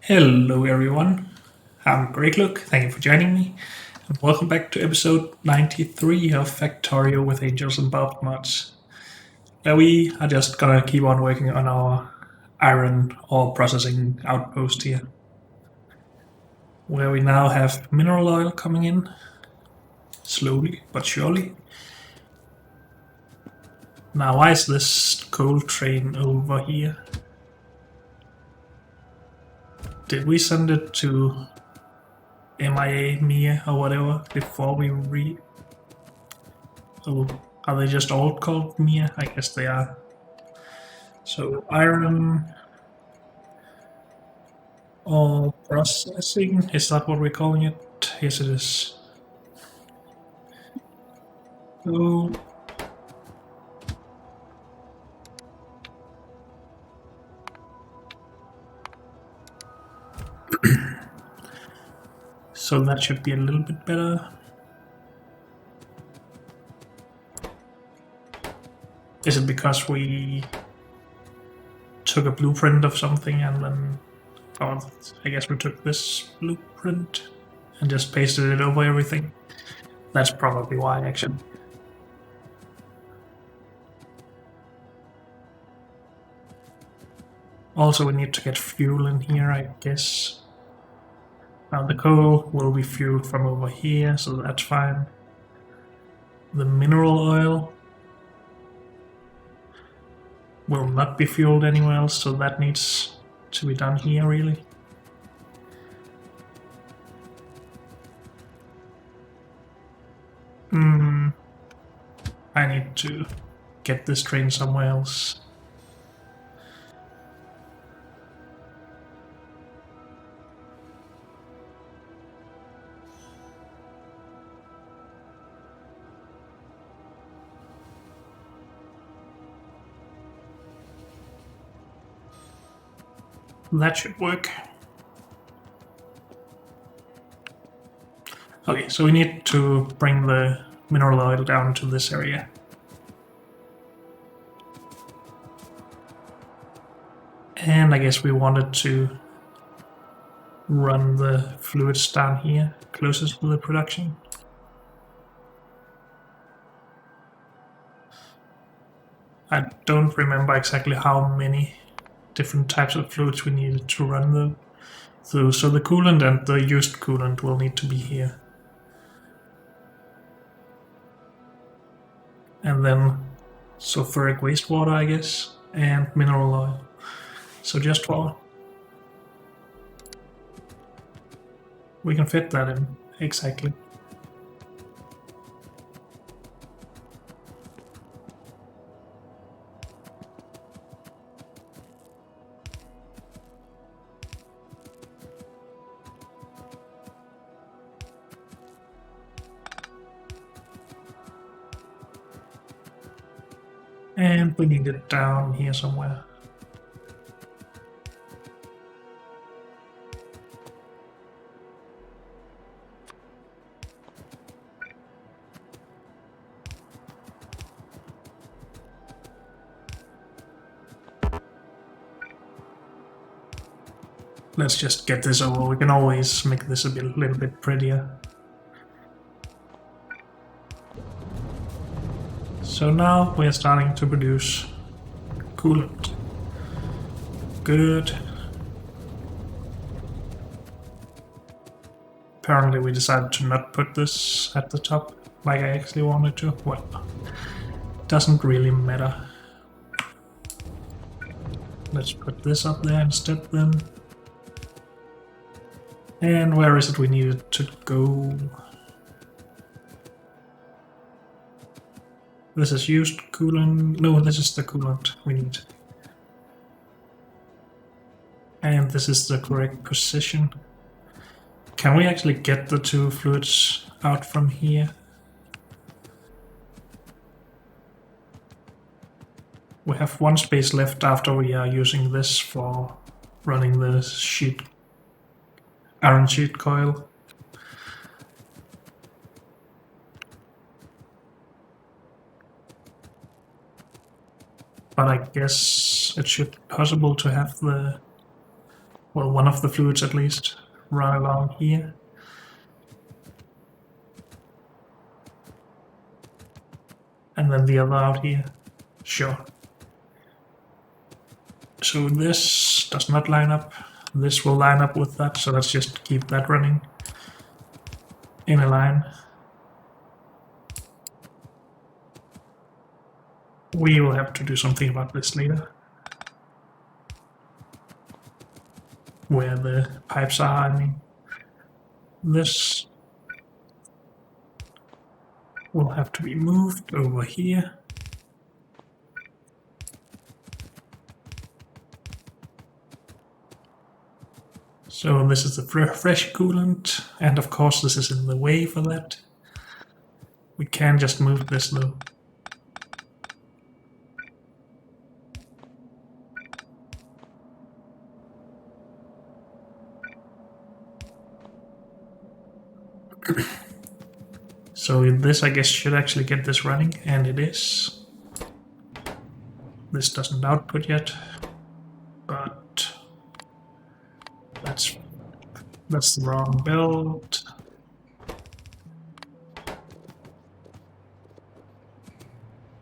Hello everyone, I'm Greg Look, thank you for joining me, and welcome back to episode 93 of Factorio with Angels and Bob mods. Now we are just gonna keep on working on our iron ore processing outpost here, where we now have mineral oil coming in, slowly but surely. Now why is this coal train over here? Did we send it to MIA, MIA, or whatever before we Oh, are they just all called Mia? I guess they are. So iron ore processing, is that what we're calling it? Yes, it is. So, so that should be a little bit better. Is it because we took a blueprint of something and then, oh, I guess we took this blueprint and just pasted it over everything? That's probably why, actually. Also, we need to get fuel in here, I guess. Now the coal will be fueled from over here, so that's fine. The mineral oil will not be fueled anywhere else, so that needs to be done here, really. I need to get this train somewhere else. That should work. Okay, so we need to bring the mineral oil down to this area. And I guess we wanted to run the fluids down here, closest to the production. I don't remember exactly how many different types of fluids we needed to run them through, so the coolant and the used coolant will need to be here. And then sulfuric wastewater, I guess, and mineral oil. So just 4. We can fit that in, exactly. And we need it down here somewhere. Let's just get this over. We can always make this a little bit prettier. So now we're starting to produce coolant. Good. Apparently we decided to not put this at the top like I actually wanted to. Well, doesn't really matter. Let's put this up there instead then. And where is it we need it to go? This is used coolant. No, this is the coolant we need. And this is the correct position. Can we actually get the 2 fluids out from here? We have 1 space left after we are using this for running the iron sheet coil. But I guess it should be possible to have the well, one of the fluids at least, run along here. And then the other out here. Sure. So this does not line up. This will line up with that, so let's just keep that running in a line. We will have to do something about this later. Where the pipes are, I mean. This will have to be moved over here. So this is the fresh coolant, and of course this is in the way for that. We can just move this though. So this, I guess, should actually get this running, and it is. This doesn't output yet, but that's the wrong belt.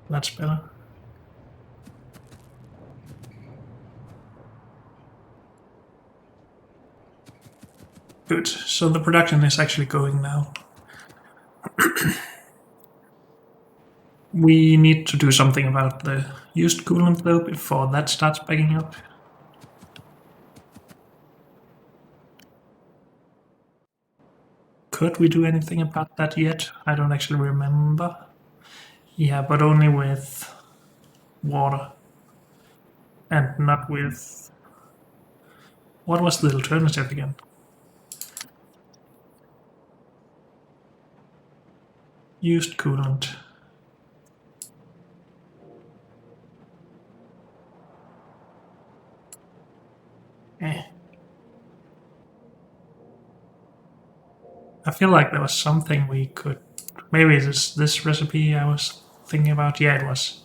That's better. Good, so the production is actually going now. We need to do something about the used coolant though before that starts backing up. Could we do anything about that yet? I don't actually remember. Yeah, but only with water. And not with... What was the alternative again? Used coolant. I feel like there was something we could... Maybe this recipe I was thinking about? Yeah, it was.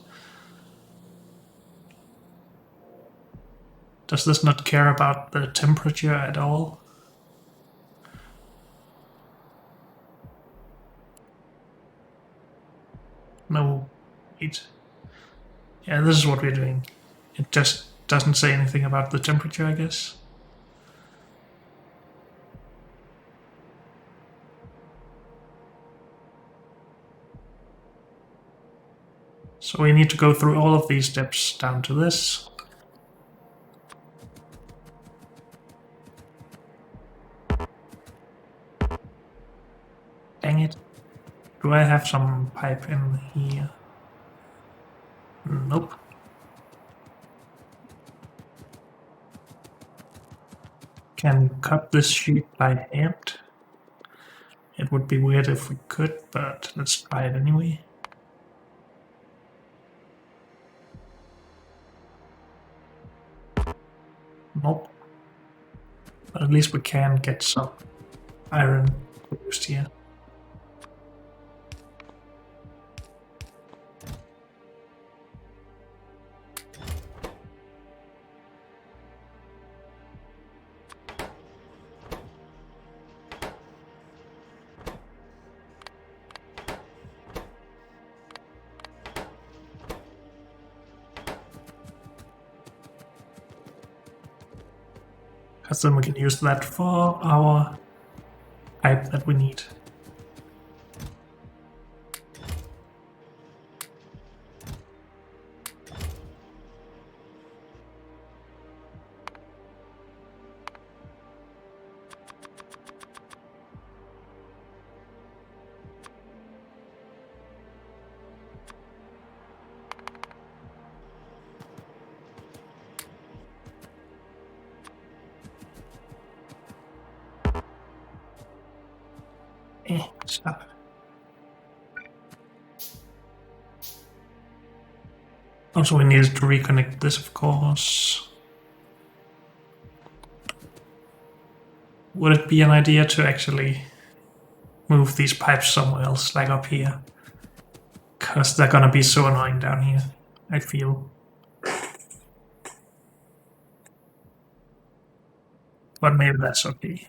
Does this not care about the temperature at all? No. Wait. Yeah, this is what we're doing. It just doesn't say anything about the temperature, I guess. So we need to go through all of these steps down to this. Dang it. Do I have some pipe in here? Nope. Can cut this sheet by hand. It would be weird if we could, but let's try it anyway. Nope. But at least we can get some iron produced here. Because then we can use that for our pipe that we need. Stop. Also, we needed to reconnect this, of course. Would it be an idea to actually move these pipes somewhere else, like up here? Because they're gonna be so annoying down here, I feel. but maybe that's okay.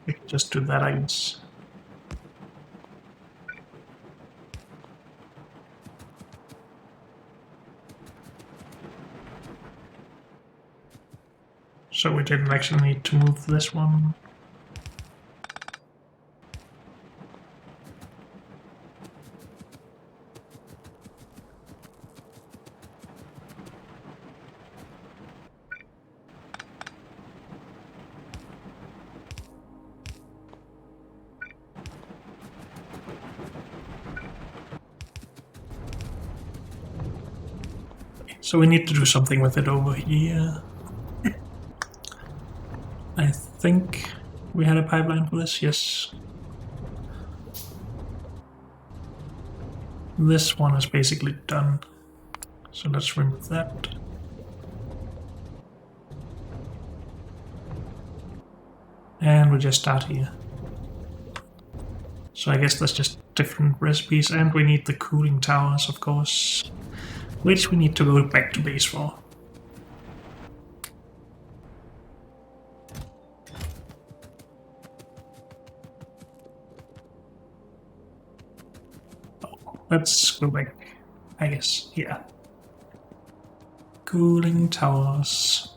We can just do that, I guess. So we didn't actually need to move this one. So we need to do something with it over here. I think we had a pipeline for this, yes. This one is basically done. So let's remove that. And we'll just start here. So I guess that's just different recipes, and we need the cooling towers, of course, which we need to go back to base for. Let's go back, I guess, yeah. Cooling towers.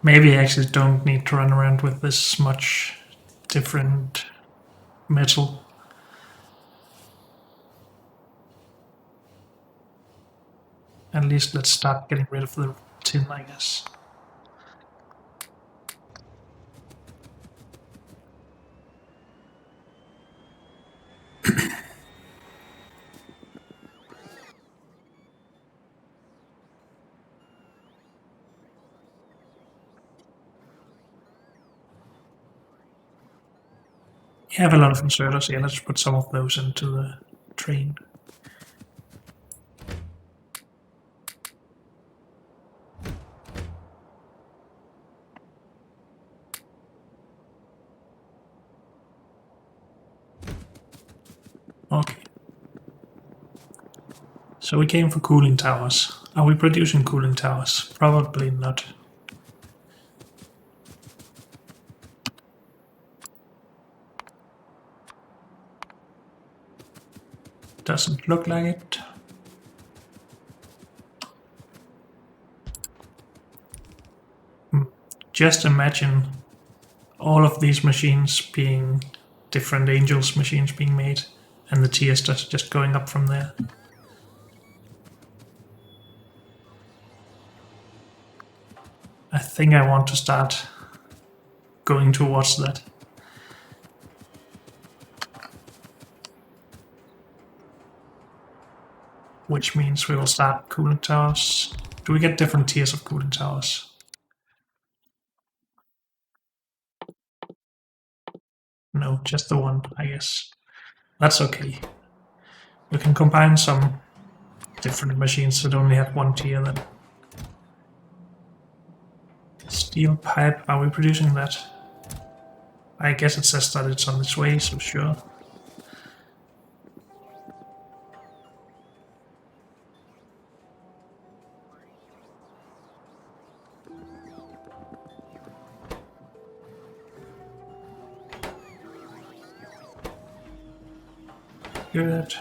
Maybe I actually don't need to run around with this much different metal. At least let's start getting rid of the tin, I guess. We have a lot of inserters here. Let's put some of those into the train. Okay. So we came for cooling towers. Are we producing cooling towers? Probably not. Doesn't look like it. Just imagine all of these machines being different angels machines being made, and the tiers just going up from there. I think I want to start going towards that. Which means we will start cooling towers. Do we get different tiers of cooling towers? No, just the one, I guess. That's okay. We can combine some different machines that only have one tier then. Steel pipe, are we producing that? I guess it says that it's on its way, so sure. Good.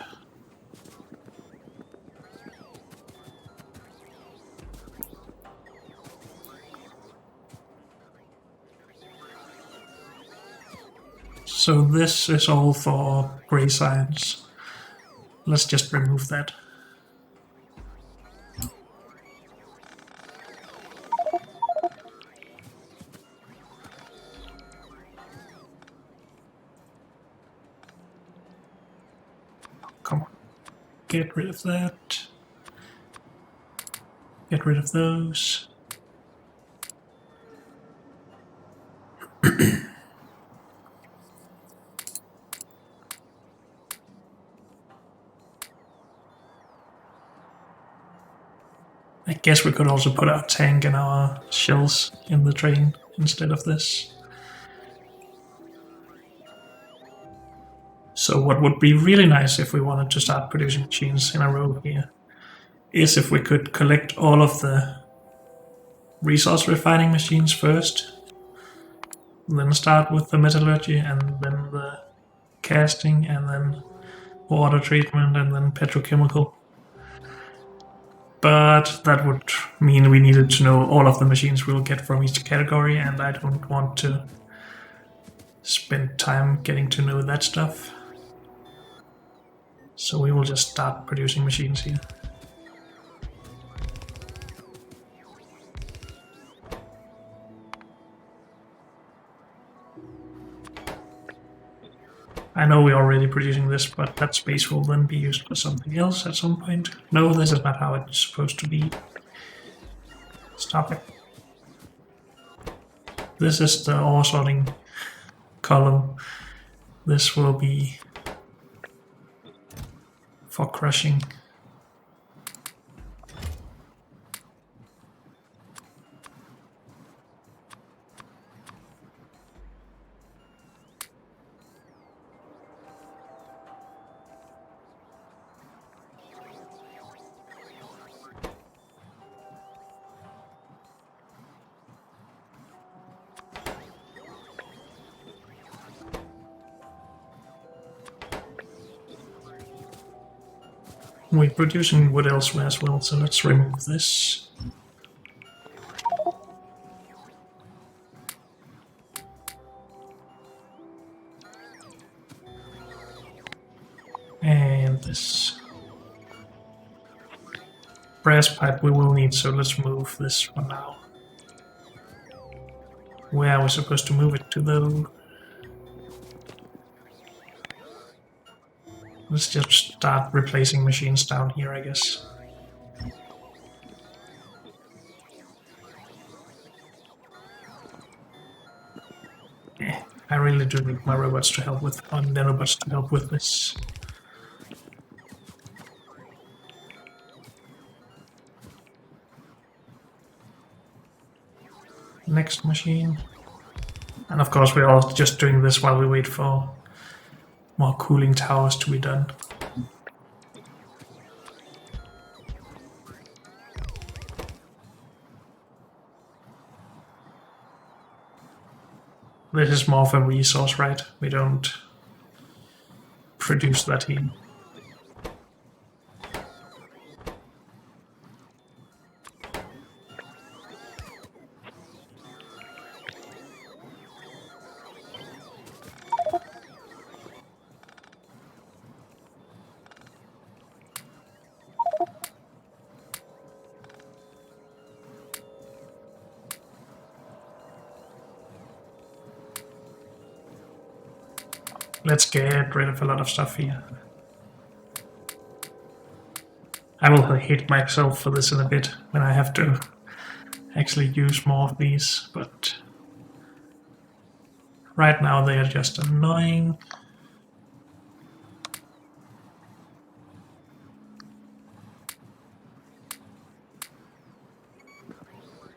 So this is all for gray science. Let's just remove that. Come on. Get rid of that. Get rid of those. I guess we could also put our tank and our shells in the train instead of this. So what would be really nice if we wanted to start producing machines in a row here is if we could collect all of the resource refining machines first, then start with the metallurgy and then the casting and then water treatment and then petrochemical. But that would mean we needed to know all of the machines we'll get from each category, and I don't want to spend time getting to know that stuff. So we will just start producing machines here. I know we're already producing this, but that space will then be used for something else at some point. No, this is not how it's supposed to be. Stop it. This is the ore sorting column. This will be for crushing. We're producing wood elsewhere as well, so let's remove this. And this brass pipe we will need, so let's move this for now. Where are we supposed to move it to though? Let's just start replacing machines down here, I guess. I really do need my robots to help with, or nanobots to help with this. Next machine. And of course we're all just doing this while we wait for more cooling towers to be done. This is more of a resource, right? We don't produce that here. Let's get rid of a lot of stuff here. I will hate myself for this in a bit when I have to actually use more of these, but right now they are just annoying.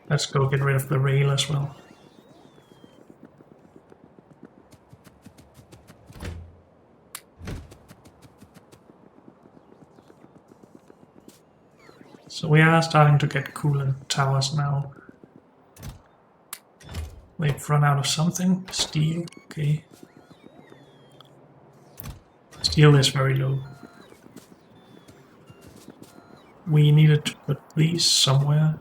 Let's go get rid of the rail as well. So we are starting to get coolant towers now. They've run out of something. Steel, okay. Steel is very low. We needed to put these somewhere.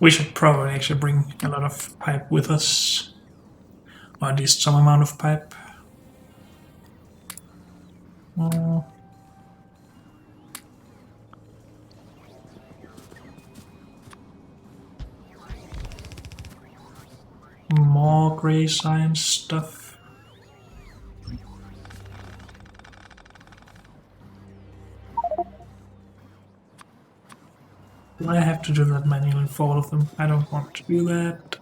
We should probably actually bring a lot of pipe with us, or at least some amount of pipe. More gray science stuff. Do I have to do that manually for all of them? I don't want to do that.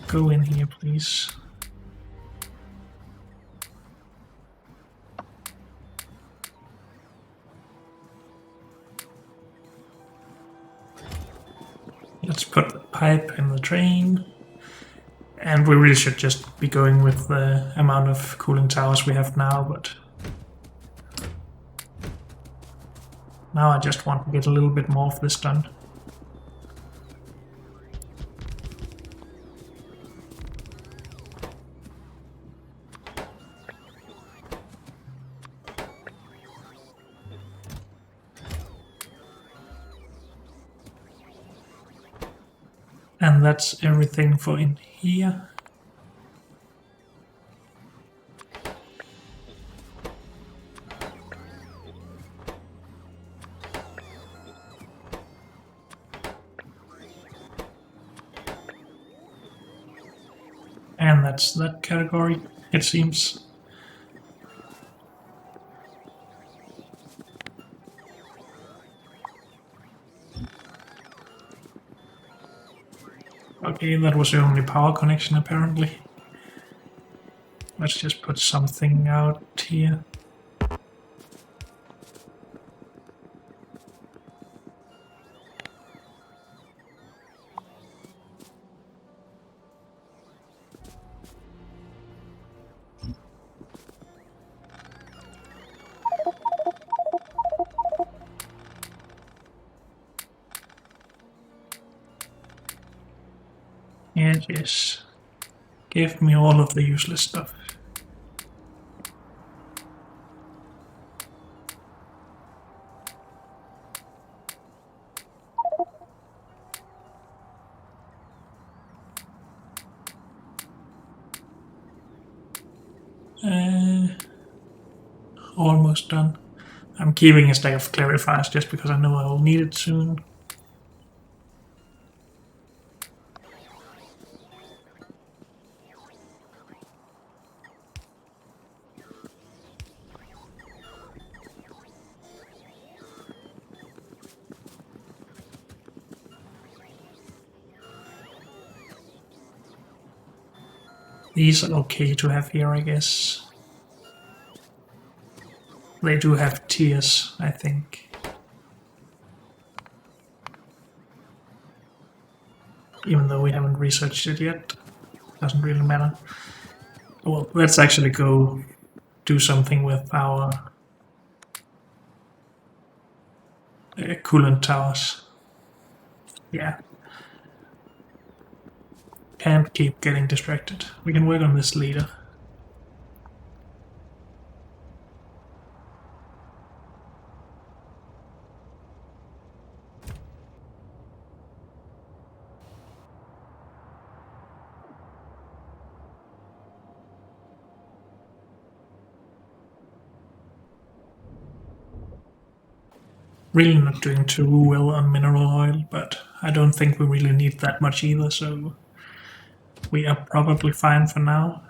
Go in here, please. Let's put the pipe in the train. And we really should just be going with the amount of cooling towers we have now, but now I just want to get a little bit more of this done. And that's everything for in here. And that's that category, it seems. Okay, that was the only power connection apparently. Let's just put something out here. And yes, give me all of the useless stuff. Almost done. I'm keeping a stack of clarifiers just because I know I will need it soon. These are okay to have here, I guess. They do have tiers, I think. Even though we haven't researched it yet. Doesn't really matter. Well, let's actually go do something with our coolant towers. Yeah. Can't keep getting distracted. We can work on this later. Really not doing too well on mineral oil, but I don't think we really need that much either, so we are probably fine for now.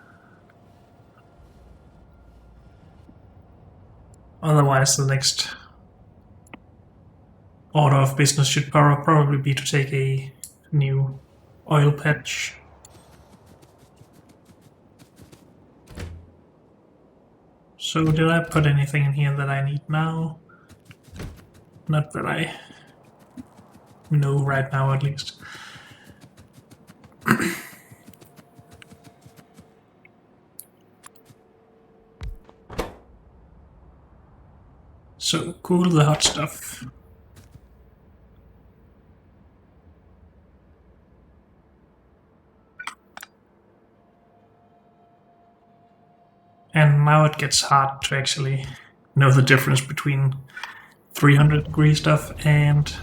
Otherwise, the next order of business should probably be to take a new oil patch. So did I put anything in here that I need now? Not that I know right now, at least. So cool the hot stuff. And now it gets hard to actually know the difference between 300 degree stuff and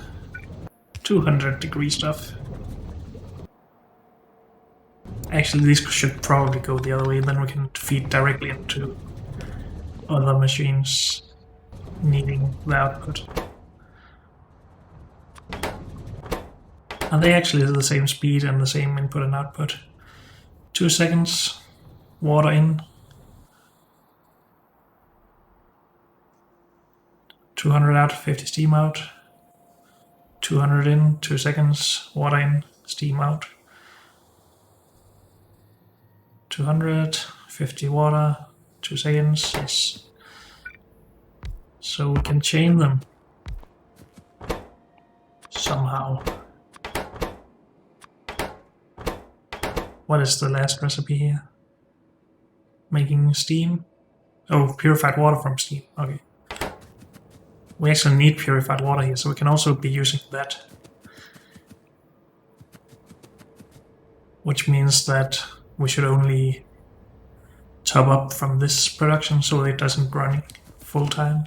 200-degree stuff. Actually, these should probably go the other way, then we can feed directly into other machines needing the output. Are they actually the same speed and the same input and output? 2 seconds, water in. 200 out, 50 steam out. 200 in, 2 seconds, water in, steam out. 200, 50 water, 2 seconds, yes. So we can chain them somehow. What is the last recipe here? Making steam? Oh, purified water from steam, okay. We actually need purified water here, so we can also be using that. Which means that we should only top up from this production so it doesn't run full time.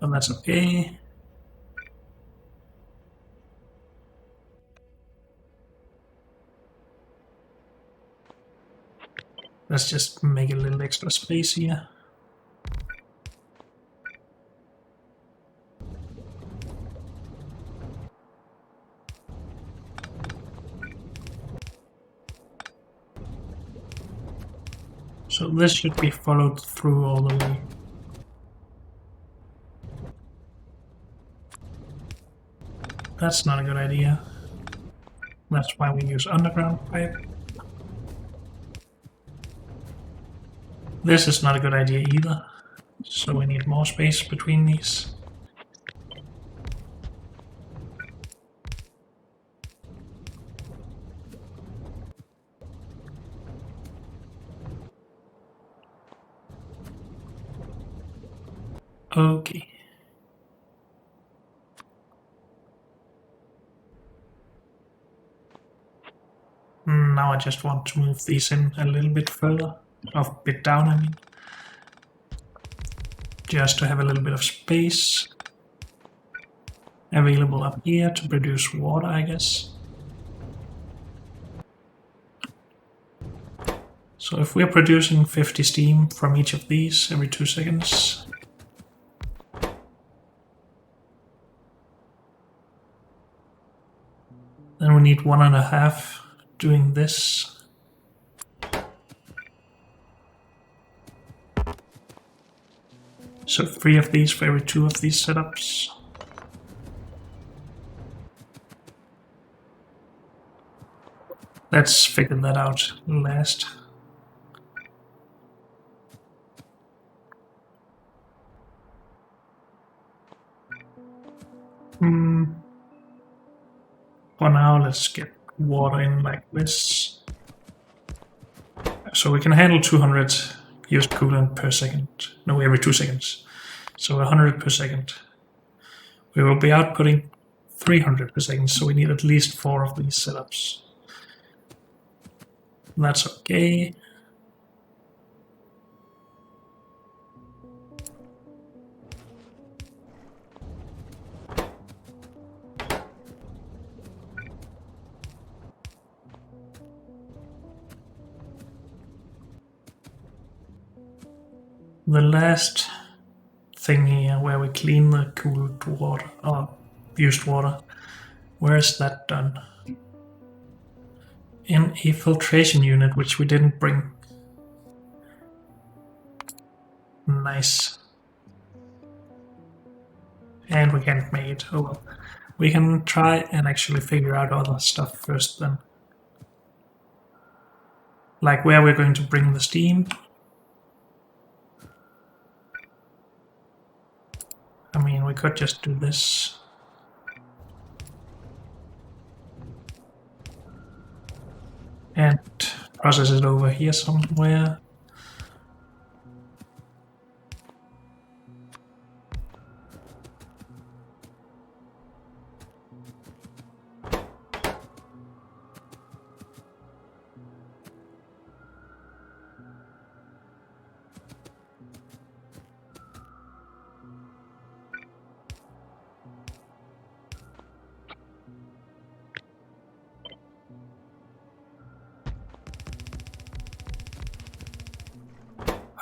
And that's okay. Let's just make a little extra space here. So this should be followed through all the way. That's not a good idea. That's why we use underground pipe. This is not a good idea either. So we need more space between these. Okay. Now I just want to move these in a little bit further, a bit down I mean. Just to have a little bit of space available up here to produce water, I guess. So if we're producing 50 steam from each of these every 2 seconds, then we need 1.5 doing this. So 3 of these for every 2 of these setups. Let's figure that out last. For now, let's get water in like this. So we can handle 200 used coolant per second. No, every 2 seconds. So 100 per second. We will be outputting 300 per second, so we need at least 4 of these setups. That's okay. The last thing here where we clean the cooled water or used water, where is that done? In a filtration unit, which we didn't bring. Nice. And we can't make it. Oh well. We can try and actually figure out other stuff first then. Like where we're going to bring the steam. I mean, we could just do this. And process it over here somewhere.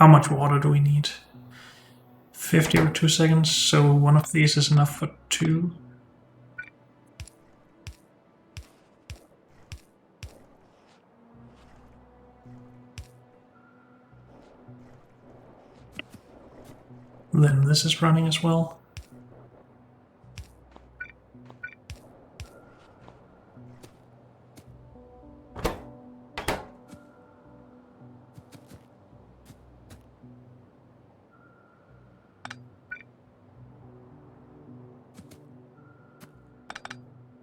How much water do we need? 50 or 2 seconds, so one of these is enough for 2. Then this is running as well.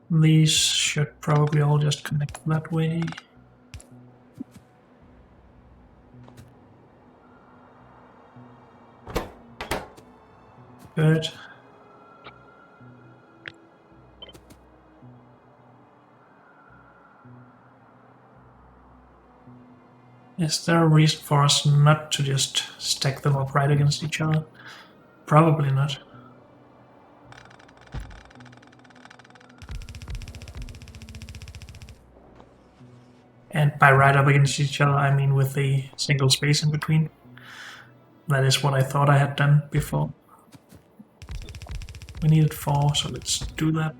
These should probably all just connect that way. Good. Is there a reason for us not to just stack them up right against each other? Probably not. And by right up against each other, I mean with a single space in between. That is what I thought I had done before. We needed 4, so let's do that.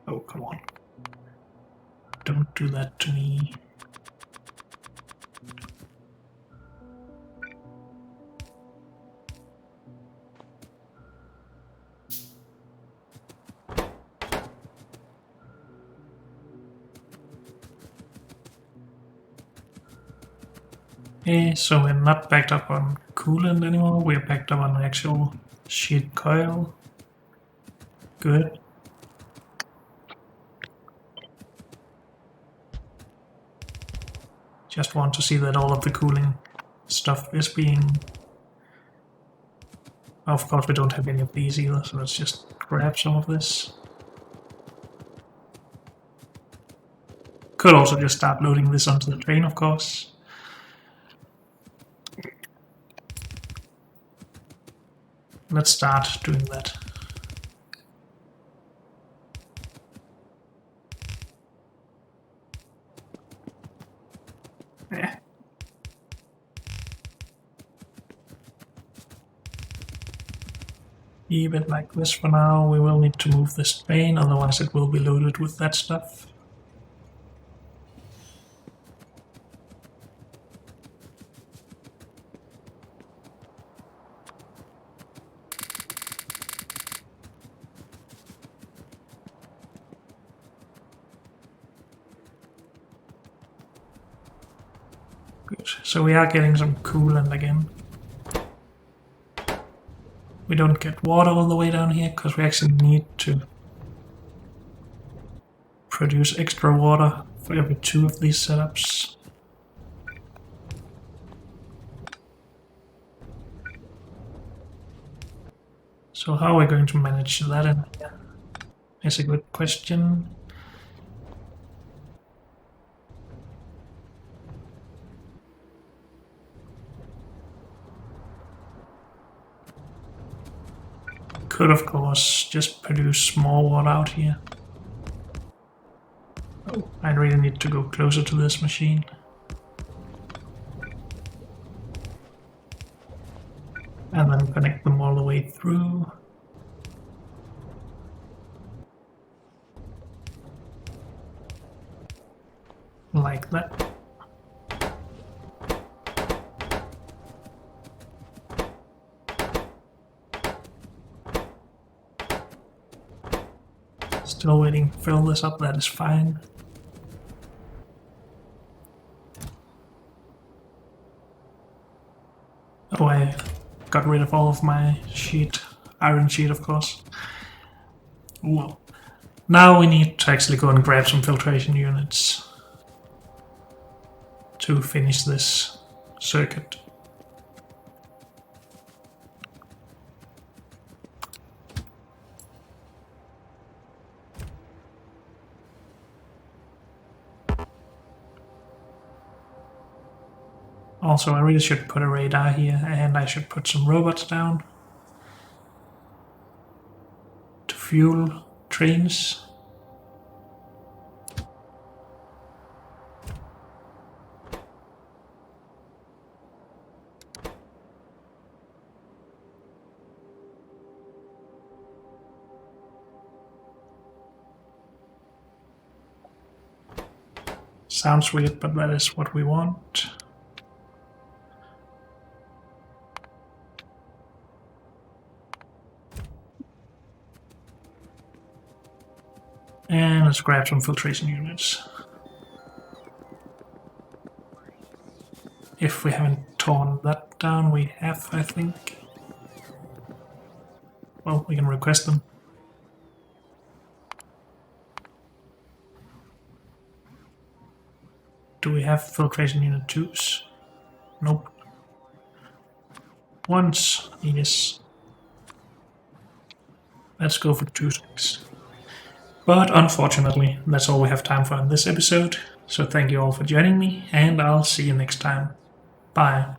Oh, come on. Don't do that to me. Okay, so we're not backed up on coolant anymore, we're backed up on actual sheet coil. Good. Just want to see that all of the cooling stuff is being... Of course we don't have any of these either, so let's just grab some of this. Could also just start loading this onto the train, of course. Let's start doing that. Yeah. Leave it like this for now. We will need to move this train, otherwise it will be loaded with that stuff. Good. So we are getting some coolant again. We don't get water all the way down here because we actually need to produce extra water for every 2 of these setups. So how are we going to manage that in here? Is a good question. Could of course just produce more water out here. Oh, I really need to go closer to this machine. And then connect them all the way through. Like that. Still waiting to fill this up, that is fine. Oh, I got rid of all of my sheet, iron sheet of course. Well, now we need to actually go and grab some filtration units to finish this circuit. Also, I really should put a radar here, and I should put some robots down to fuel trains. Sounds weird, but that is what we want. And let's grab some filtration units. If we haven't torn that down, we have, I think. Well, we can request them. Do we have filtration unit 2s? Nope. 1s, yes. Let's go for 2 things. But unfortunately, that's all we have time for in this episode. So thank you all for joining me, and I'll see you next time. Bye.